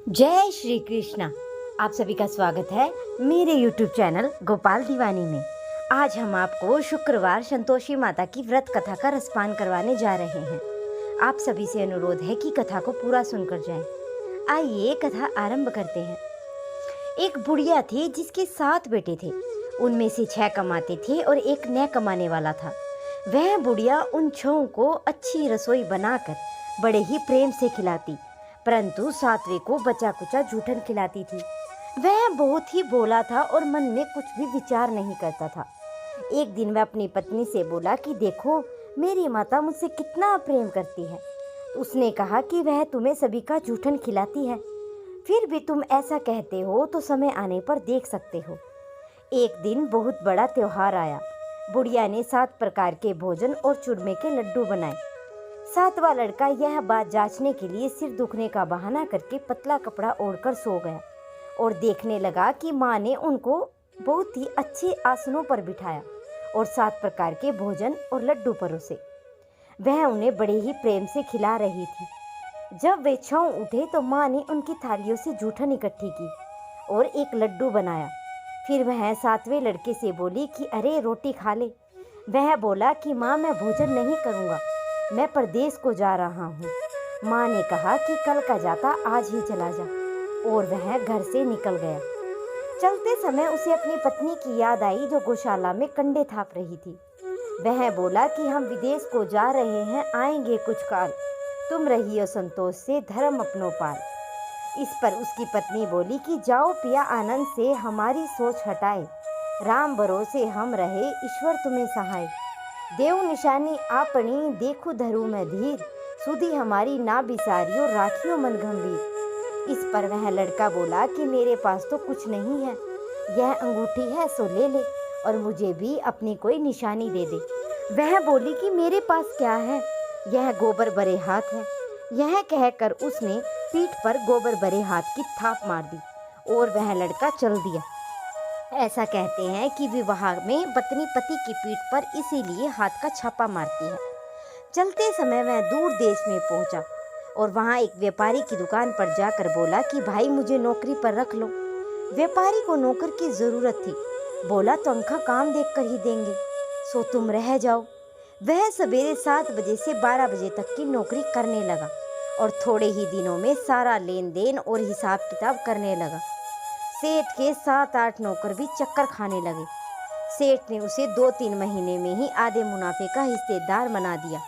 जय श्री कृष्णा। आप सभी का स्वागत है मेरे YouTube चैनल गोपाल दीवानी में। आज हम आपको शुक्रवार संतोषी माता की व्रत कथा का रसपान करवाने जा रहे हैं। आप सभी से अनुरोध है कि कथा को पूरा सुनकर जाएं। आइए कथा आरंभ करते हैं। एक बुढ़िया थी जिसके 7 बेटे थे। उनमें से 6 कमाते थे और एक न कमाने वाला था। वह बुढ़िया उन 6 को अच्छी रसोई बनाकर बड़े ही प्रेम से खिलाती, परंतु 7वें को बचा कुचा जूठन खिलाती थी। वह बहुत ही भोला था और मन में कुछ भी विचार नहीं करता था। एक दिन वह अपनी पत्नी से बोला कि देखो, मेरी माता मुझसे कितना प्रेम करती है। उसने कहा कि वह तुम्हें सभी का जूठन खिलाती है, फिर भी तुम ऐसा कहते हो तो समय आने पर देख सकते हो। एक दिन बहुत बड़ा त्योहार आया। बुढ़िया ने 7 प्रकार के भोजन और चूरमे के लड्डू बनाए। 7वां लड़का यह बात जांचने के लिए सिर दुखने का बहाना करके पतला कपड़ा ओढ़कर सो गया और देखने लगा कि माँ ने उनको बहुत ही अच्छे आसनों पर बिठाया और 7 प्रकार के भोजन और लड्डू परोसे। वह उन्हें बड़े ही प्रेम से खिला रही थी। जब वे 6 उठे तो माँ ने उनकी थालियों से जूठन इकट्ठी की और एक लड्डू बनाया। फिर वह 7वें लड़के से बोली कि अरे रोटी खा ले। वह बोला कि माँ, मैं भोजन नहीं करूँगा, मैं परदेश को जा रहा हूँ। माँ ने कहा कि कल का जाता आज ही चला जा, और वह घर से निकल गया। चलते समय उसे अपनी पत्नी की याद आई जो गौशाला में कंडे थाप रही थी। वह बोला कि हम विदेश को जा रहे हैं, आएंगे कुछ काल, तुम रहियो संतोष से धर्म अपनो पाल। इस पर उसकी पत्नी बोली कि जाओ पिया, आनंद से हमारी सोच हटाए, राम भरोसे हम रहे, ईश्वर तुम्हें सहाय। देव निशानी आपनी देखू धरू में धीर, सुधी हमारी ना बिसारियो, राखियो मन गंभीर। इस पर वह लड़का बोला कि मेरे पास तो कुछ नहीं है, यह अंगूठी है सो ले ले और मुझे भी अपनी कोई निशानी दे दे। वह बोली कि मेरे पास क्या है, यह गोबर भरे हाथ है। यह कहकर उसने पीठ पर गोबर भरे हाथ की थाप मार दी और वह लड़का चल दिया। ऐसा कहते हैं कि विवाह में पत्नी पति की पीठ पर इसीलिए हाथ का छापा मारती है। चलते समय वह दूर देश में पहुंचा और वहां एक व्यापारी की दुकान पर जाकर बोला कि भाई, मुझे नौकरी पर रख लो। व्यापारी को नौकर की जरूरत थी। बोला तनख्वाह काम देखकर ही देंगे, सो तुम रह जाओ। वह सवेरे 7 बजे से 12 बजे तक की नौकरी करने लगा और थोड़े ही दिनों में सारा लेन देन और हिसाब किताब करने लगा। सेठ के 7-8 नौकर भी चक्कर खाने लगे। सेठ ने उसे 2-3 महीने में ही आधे मुनाफे का हिस्सेदार बना दिया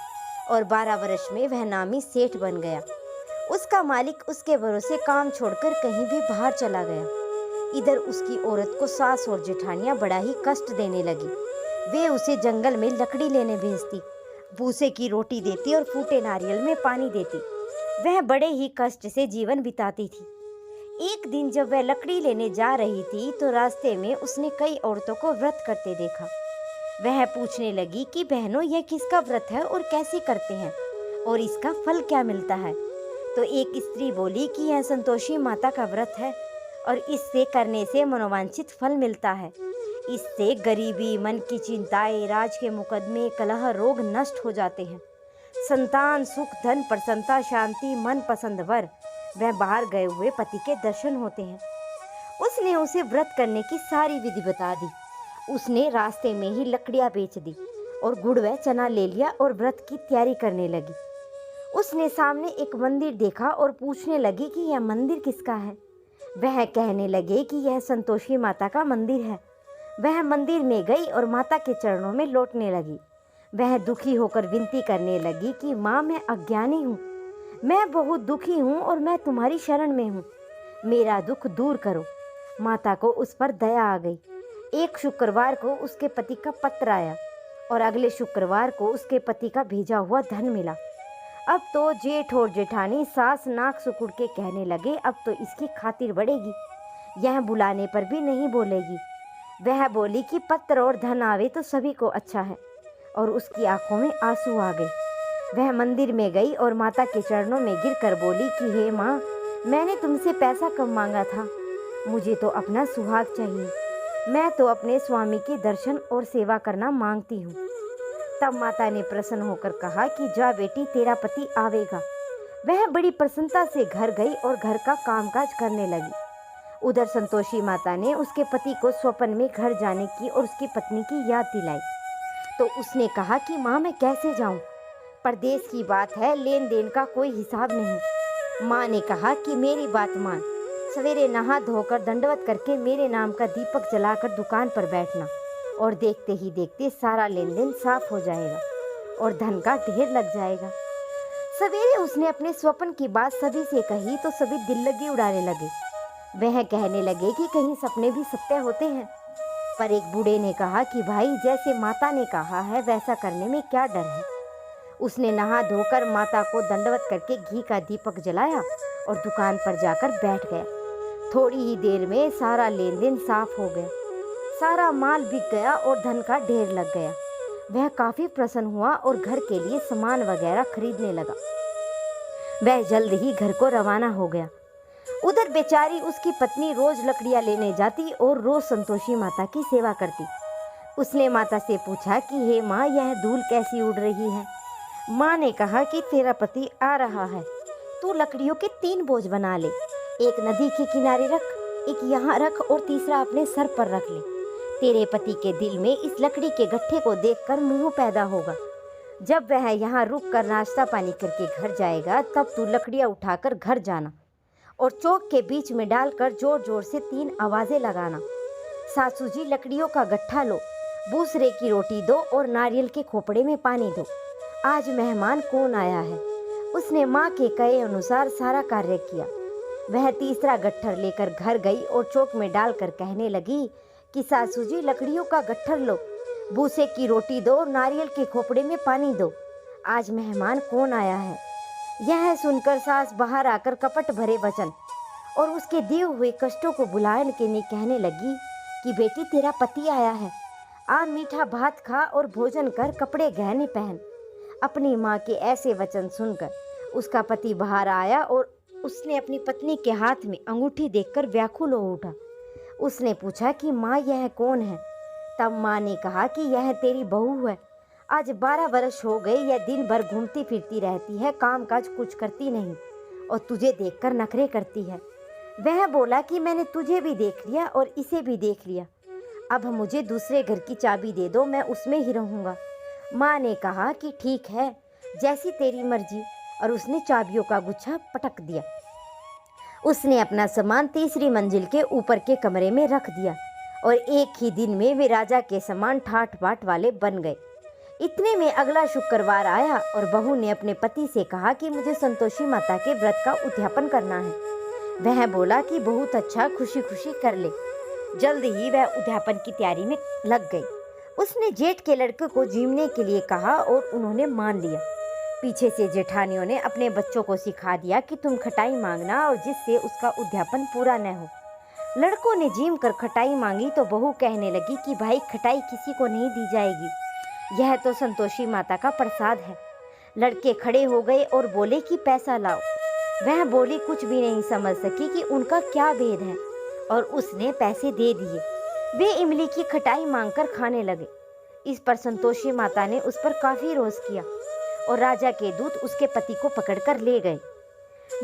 और 12 वर्ष में वह नामी सेठ बन गया। उसका मालिक उसके भरोसे काम छोड़कर कहीं भी बाहर चला गया। इधर उसकी औरत को सास और जेठानियां बड़ा ही कष्ट देने लगी। वे उसे जंगल में लकड़ी लेने भेजती, भूसे की रोटी देती और फूटे नारियल में पानी देती। वह बड़े ही कष्ट से जीवन बिताती थी। एक दिन जब वह लकड़ी लेने जा रही थी तो रास्ते में उसने कई औरतों को व्रत करते देखा। वह पूछने लगी कि बहनों, यह किसका व्रत है और कैसे करते हैं और इसका फल क्या मिलता है। तो एक स्त्री बोली कि यह संतोषी माता का व्रत है और इससे करने से मनोवांछित फल मिलता है। इससे गरीबी, मन की चिंताएं, राज के मुकदमे, कलह, रोग नष्ट हो जाते हैं। संतान, सुख, धन, प्रसन्नता, शांति, मन पसंद वर, वह बाहर गए हुए पति के दर्शन होते हैं। उसने उसे व्रत करने की सारी विधि बता दी। उसने रास्ते में ही लकड़ियां बेच दी और गुड़ व चना ले लिया और व्रत की तैयारी करने लगी। उसने सामने एक मंदिर देखा और पूछने लगी कि यह मंदिर किसका है। वह कहने लगे कि यह संतोषी माता का मंदिर है। वह मंदिर में गई और माता के चरणों में लौटने लगी। वह दुखी होकर विनती करने लगी कि माँ, मैं अज्ञानी हूँ, मैं बहुत दुखी हूँ और मैं तुम्हारी शरण में हूँ, मेरा दुख दूर करो। माता को उस पर दया आ गई। एक शुक्रवार को उसके पति का पत्र आया और अगले शुक्रवार को उसके पति का भेजा हुआ धन मिला। अब तो जेठ और जेठानी सास नाक सिकुड़ के कहने लगे, अब तो इसकी खातिर बढ़ेगी, यह बुलाने पर भी नहीं बोलेगी। वह बोली कि पत्र और धन आवे तो सभी को अच्छा है, और उसकी आंखों में आंसू आ गए। वह मंदिर में गई और माता के चरणों में गिरकर बोली कि हे माँ, मैंने तुमसे पैसा कम मांगा था, मुझे तो अपना सुहाग चाहिए। मैं तो अपने स्वामी के दर्शन और सेवा करना मांगती हूँ। तब माता ने प्रसन्न होकर कहा कि जा बेटी, तेरा पति आवेगा, वह बड़ी प्रसन्नता से घर गई और घर का कामकाज करने लगी। उधर संतोषी माता ने उसके पति को स्वप्न में घर जाने की और उसकी पत्नी की याद दिलाई। तो उसने कहा कि माँ, मैं कैसे जाऊँ, परदेश की बात है, लेन देन का कोई हिसाब नहीं। माँ ने कहा कि मेरी बात मान, सवेरे नहा धोकर दंडवत करके मेरे नाम का दीपक जलाकर दुकान पर बैठना, और देखते ही देखते सारा लेन देन साफ हो जाएगा और धन का ढेर लग जाएगा। सवेरे उसने अपने स्वप्न की बात सभी से कही तो सभी दिल लगी उड़ाने लगे। वह कहने लगे कि कहीं सपने भी सत्य होते हैं। पर एक बूढ़े ने कहा कि भाई, जैसे माता ने कहा है वैसा करने में क्या डर है। उसने नहा धोकर माता को दंडवत करके घी का दीपक जलाया और दुकान पर जाकर बैठ गया। थोड़ी ही देर में सारा लेन देन साफ हो गया, सारा माल बिक गया और धन का ढेर लग गया। वह काफी प्रसन्न हुआ और घर के लिए सामान वगैरह खरीदने लगा। वह जल्द ही घर को रवाना हो गया। उधर बेचारी उसकी पत्नी रोज लकड़ियां लेने जाती और रोज संतोषी माता की सेवा करती। उसने माता से पूछा कि हे माँ, यह धूल कैसी उड़ रही है। माँ ने कहा कि तेरा पति आ रहा है, तू लकड़ियों के 3 बोझ बना ले, एक नदी के किनारे रख, एक यहाँ रख और तीसरा अपने सर पर रख ले। तेरे पति के दिल में इस लकड़ी के गट्ठे को देखकर मोह पैदा होगा। जब वह यहाँ रुक कर नाश्ता पानी करके घर जाएगा तब तू लकड़ियाँ उठाकर घर जाना और चौक के बीच में डालकर जोर जोर से 3 आवाज़ें लगाना। सासू जी, लकड़ियों का गट्ठा लो, बूसरे की रोटी दो और नारियल के खोपड़े में पानी दो, आज मेहमान कौन आया है। उसने माँ के कहे अनुसार सारा कार्य किया। वह तीसरा गट्ठर लेकर घर गई और चौक में डालकर कहने लगी कि सासू जी, लकड़ियों का गट्ठर लो, बूसे की रोटी दो, नारियल के खोपड़े में पानी दो, आज मेहमान कौन आया है। यह सुनकर सास बाहर आकर कपट भरे वचन और उसके दिए हुए कष्टों को भुलाने के लिए कहने लगी कि बेटी, तेरा पति आया है, आ मीठा भात खा और भोजन कर, कपड़े गहने पहन। अपनी माँ के ऐसे वचन सुनकर उसका पति बाहर आया और उसने अपनी पत्नी के हाथ में अंगूठी देखकर व्याकुल हो उठा। उसने पूछा कि माँ, यह कौन है। तब माँ ने कहा कि यह तेरी बहू है, आज 12 वर्ष हो गए, यह दिन भर घूमती फिरती रहती है, काम काज कुछ करती नहीं और तुझे देखकर नखरे करती है। वह बोला कि मैंने तुझे भी देख लिया और इसे भी देख लिया, अब मुझे दूसरे घर की चाबी दे दो, मैं उसमें ही रहूँगा। माँ ने कहा कि ठीक है, जैसी तेरी मर्जी, और उसने चाबियों का गुच्छा पटक दिया। उसने अपना सामान तीसरी मंजिल के ऊपर के कमरे में रख दिया और एक ही दिन में वे राजा के समान ठाट बाट वाले बन गए। इतने में अगला शुक्रवार आया और बहू ने अपने पति से कहा कि मुझे संतोषी माता के व्रत का उद्यापन करना है। वह बोला कि बहुत अच्छा, खुशी खुशी कर ले। जल्द ही वह उद्यापन की तैयारी में लग गई। उसने जेठ के लड़के को जीमने के लिए कहा और उन्होंने मान लिया। पीछे से जेठानियों ने अपने बच्चों को सिखा दिया कि तुम खटाई मांगना और जिससे उसका उद्यापन पूरा न हो। लड़कों ने जीम कर खटाई मांगी तो बहू कहने लगी कि भाई, खटाई किसी को नहीं दी जाएगी, यह तो संतोषी माता का प्रसाद है। लड़के खड़े हो गए और बोले कि पैसा लाओ। वह बोली कुछ भी नहीं समझ सकी कि उनका क्या भेद है और उसने पैसे दे दिए। वे इमली की खटाई मांगकर खाने लगे। इस पर संतोषी माता ने उस पर काफी रोष किया और राजा के दूत उसके पति को पकड़कर ले गए।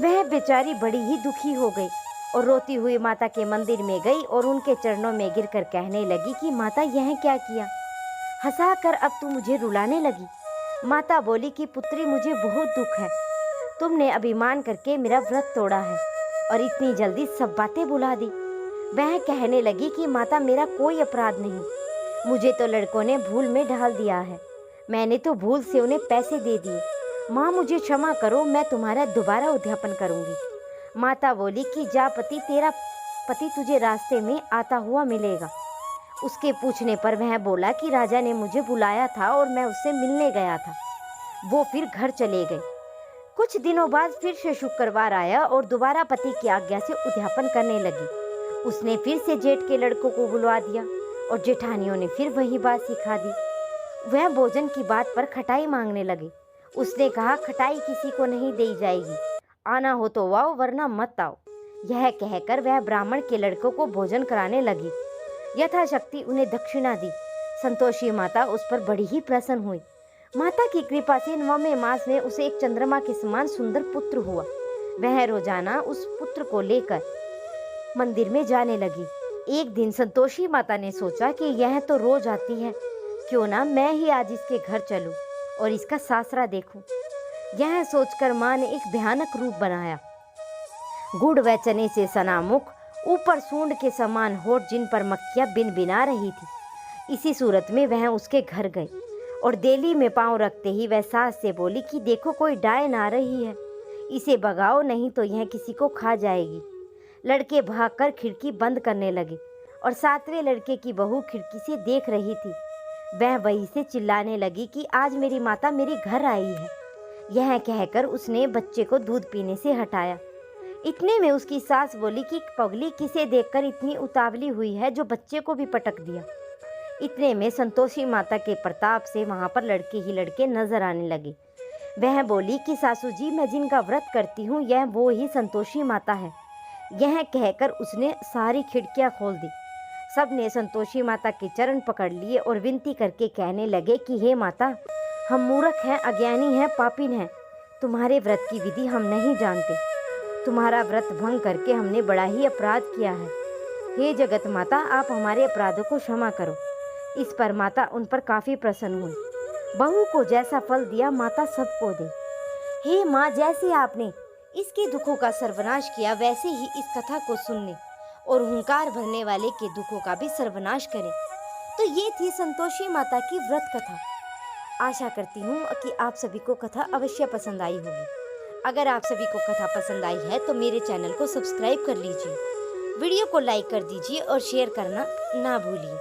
वह बेचारी बड़ी ही दुखी हो गई और रोती हुई माता के मंदिर में गई और उनके चरणों में गिरकर कहने लगी कि माता, यह क्या किया, हंसाकर अब तू मुझे रुलाने लगी। माता बोली कि पुत्री, मुझे बहुत दुख है, तुमने अभिमान करके मेरा व्रत तोड़ा है और इतनी जल्दी सब बातें भुला दी। वह कहने लगी कि माता, मेरा कोई अपराध नहीं, मुझे तो लड़कों ने भूल में डाल दिया है, मैंने तो भूल से उन्हें पैसे दे दिए। माँ, मुझे क्षमा करो, मैं तुम्हारा दोबारा उद्यापन करूँगी। माता बोली कि जा पति, तेरा पति तुझे रास्ते में आता हुआ मिलेगा। उसके पूछने पर वह बोला कि राजा ने मुझे बुलाया था और मैं उससे मिलने गया था। वो फिर घर चले गए। कुछ दिनों बाद फिर से शुक्रवार आया और दोबारा पति की आज्ञा से उद्यापन करने लगी। उसने फिर से जेठ के लड़कों को बुलवा दिया और जेठानियों ने फिर वही बात सिखा दी। वह भोजन की बात पर खटाई मांगने लगे। उसने कहा, खटाई किसी को नहीं दी जाएगी, आना हो तो आओ वरना मत आओ। यह कहकर वह ब्राह्मण के लड़कों को भोजन कराने लगी। यथाशक्ति उन्हें दक्षिणा दी। संतोषी माता उस पर बड़ी ही प्रसन्न हुई। माता की कृपा से 9वें मास में उसे एक चंद्रमा के समान सुंदर पुत्र हुआ। वह रोजाना उस पुत्र को लेकर मंदिर में जाने लगी। एक दिन संतोषी माता ने सोचा कि यह तो रोज आती है, क्यों ना मैं ही आज इसके घर चलूं और इसका सासरा देखूं। यह सोचकर मां ने एक भयानक रूप बनाया। गुड़ व चने से सना मुख, ऊपर सूंड के समान होठ, जिन पर मक्खियां बिन बिना रही थी। इसी सूरत में वह उसके घर गई और देली में पांव रखते ही वह सास से बोली कि देखो कोई डायन आ रही है, इसे भगाओ नहीं तो यह किसी को खा जाएगी। लड़के भागकर खिड़की बंद करने लगे और 7वें लड़के की बहू खिड़की से देख रही थी। वह वहीं से चिल्लाने लगी कि आज मेरी माता मेरे घर आई है। यह कहकर उसने बच्चे को दूध पीने से हटाया। इतने में उसकी सास बोली कि पगली किसे देखकर इतनी उतावली हुई है जो बच्चे को भी पटक दिया। इतने में संतोषी माता के प्रताप से वहां पर लड़के ही लड़के नजर आने लगे। वह बोली कि सासू जी, मैं जिनका व्रत करती हूँ यह वो ही संतोषी माता है। यह कहकर उसने सारी खिड़कियां खोल दी। सब ने संतोषी माता के चरण पकड़ लिए और विनती करके कहने लगे कि हे माता, हम मूर्ख हैं, अज्ञानी हैं, पापिन हैं। तुम्हारे व्रत की विधि हम नहीं जानते। तुम्हारा व्रत भंग करके हमने बड़ा ही अपराध किया है। हे जगत माता, आप हमारे अपराधों को क्षमा करो। इस पर माता उन पर काफी प्रसन्न हुई। बहू को जैसा फल दिया माता सबको दे। हे माँ, जैसे आपने इसके दुखों का सर्वनाश किया वैसे ही इस कथा को सुनने और हुंकार भरने वाले के दुखों का भी सर्वनाश करें। तो ये थी संतोषी माता की व्रत कथा। आशा करती हूँ कि आप सभी को कथा अवश्य पसंद आई होगी। अगर आप सभी को कथा पसंद आई है तो मेरे चैनल को सब्सक्राइब कर लीजिए, वीडियो को लाइक कर दीजिए और शेयर करना ना भूलिए।